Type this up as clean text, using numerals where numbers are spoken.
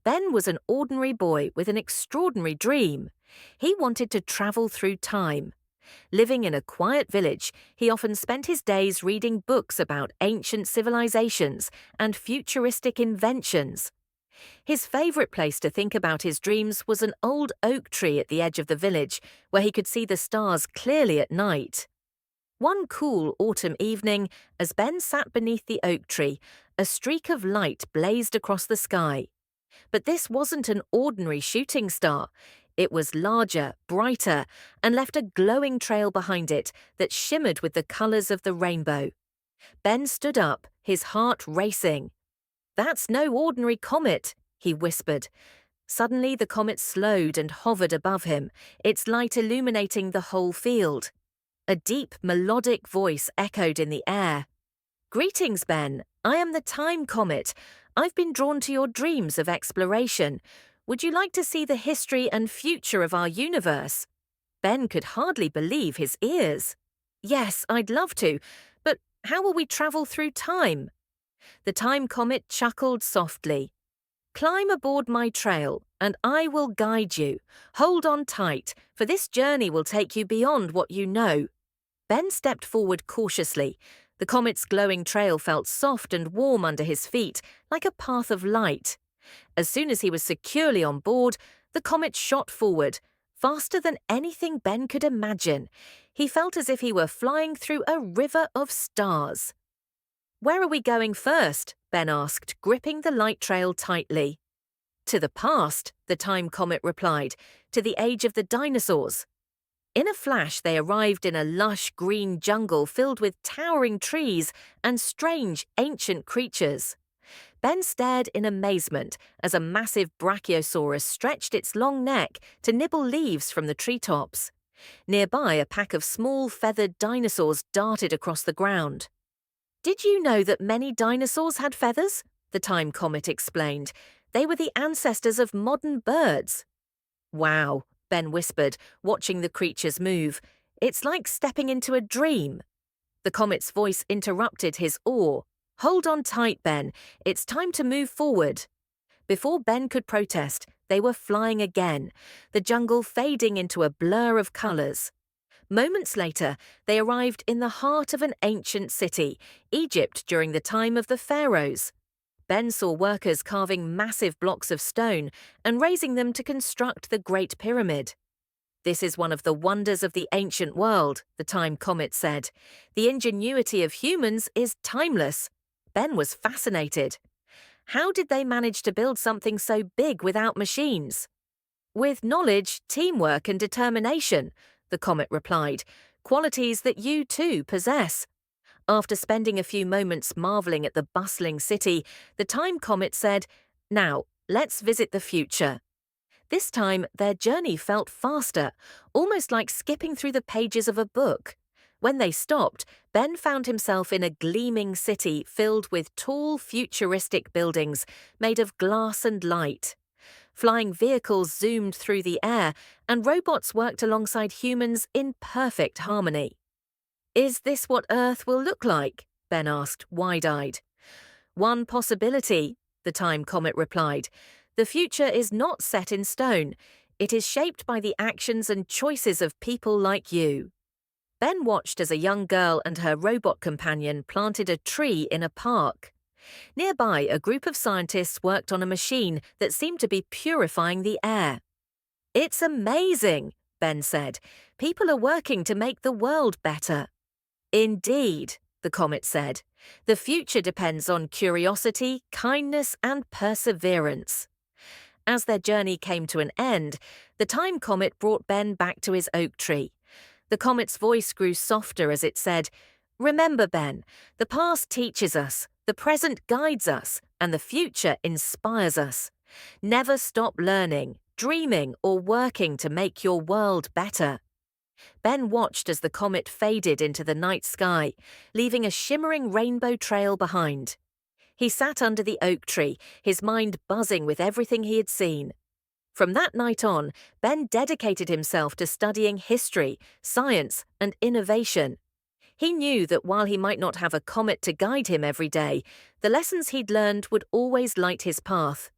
Ben was an ordinary boy with an extraordinary dream. He wanted to travel through time. Living in a quiet village, he often spent his days reading books about ancient civilizations and futuristic inventions. His favorite place to think about his dreams was an old oak tree at the edge of the village, where he could see the stars clearly at night. One cool autumn evening, as Ben sat beneath the oak tree, a streak of light blazed across the sky. But this wasn't an ordinary shooting star. It was larger, brighter, and left a glowing trail behind it that shimmered with the colors of the rainbow. Ben stood up, his heart racing. "That's no ordinary comet," he whispered. Suddenly the comet slowed and hovered above him, its light illuminating the whole field. A deep, melodic voice echoed in the air. "Greetings, Ben. I am the Time Comet. I've been drawn to your dreams of exploration. Would you like to see the history and future of our universe?" Ben could hardly believe his ears. "Yes, I'd love to, but how will we travel through time?" The Time Comet chuckled softly. "Climb aboard my trail, and I will guide you. Hold on tight, for this journey will take you beyond what you know." Ben stepped forward cautiously. The comet's glowing trail felt soft and warm under his feet, like a path of light. As soon as he was securely on board, the comet shot forward, faster than anything Ben could imagine. He felt as if he were flying through a river of stars. "Where are we going first?" Ben asked, gripping the light trail tightly. "To the past," the Time Comet replied, "to the age of the dinosaurs." In a flash, they arrived in a lush green jungle filled with towering trees and strange, ancient creatures. Ben stared in amazement as a massive brachiosaurus stretched its long neck to nibble leaves from the treetops. Nearby, a pack of small, feathered dinosaurs darted across the ground. "Did you know that many dinosaurs had feathers?" the Time Comet explained. "They were the ancestors of modern birds." "Wow," Ben whispered, watching the creatures move. "It's like stepping into a dream." The comet's voice interrupted his awe. "Hold on tight, Ben. It's time to move forward." Before Ben could protest, they were flying again, the jungle fading into a blur of colors. Moments later, they arrived in the heart of an ancient city, Egypt during the time of the pharaohs. Ben saw workers carving massive blocks of stone and raising them to construct the Great Pyramid. "This is one of the wonders of the ancient world," the Time Comet said. "The ingenuity of humans is timeless." Ben was fascinated. How did they manage to build something so big without machines? "With knowledge, teamwork, and determination," the comet replied, "qualities that you too possess." After spending a few moments marveling at the bustling city, the Time Comet said, "Now, let's visit the future." This time, their journey felt faster, almost like skipping through the pages of a book. When they stopped, Ben found himself in a gleaming city filled with tall, futuristic buildings made of glass and light. Flying vehicles zoomed through the air, and robots worked alongside humans in perfect harmony. "Is this what Earth will look like?" Ben asked, wide-eyed. "One possibility," the Time Comet replied. "The future is not set in stone. It is shaped by the actions and choices of people like you." Ben watched as a young girl and her robot companion planted a tree in a park. Nearby, a group of scientists worked on a machine that seemed to be purifying the air. "It's amazing," Ben said. "People are working to make the world better." "Indeed," the comet said. "The future depends on curiosity, kindness, and perseverance." As their journey came to an end, the Time Comet brought Ben back to his oak tree. The comet's voice grew softer as it said, "Remember, Ben, the past teaches us, the present guides us, and the future inspires us. Never stop learning, dreaming, or working to make your world better." Ben watched as the comet faded into the night sky, leaving a shimmering rainbow trail behind. He sat under the oak tree, his mind buzzing with everything he had seen. From that night on, Ben dedicated himself to studying history, science, and innovation. He knew that while he might not have a comet to guide him every day, the lessons he'd learned would always light his path.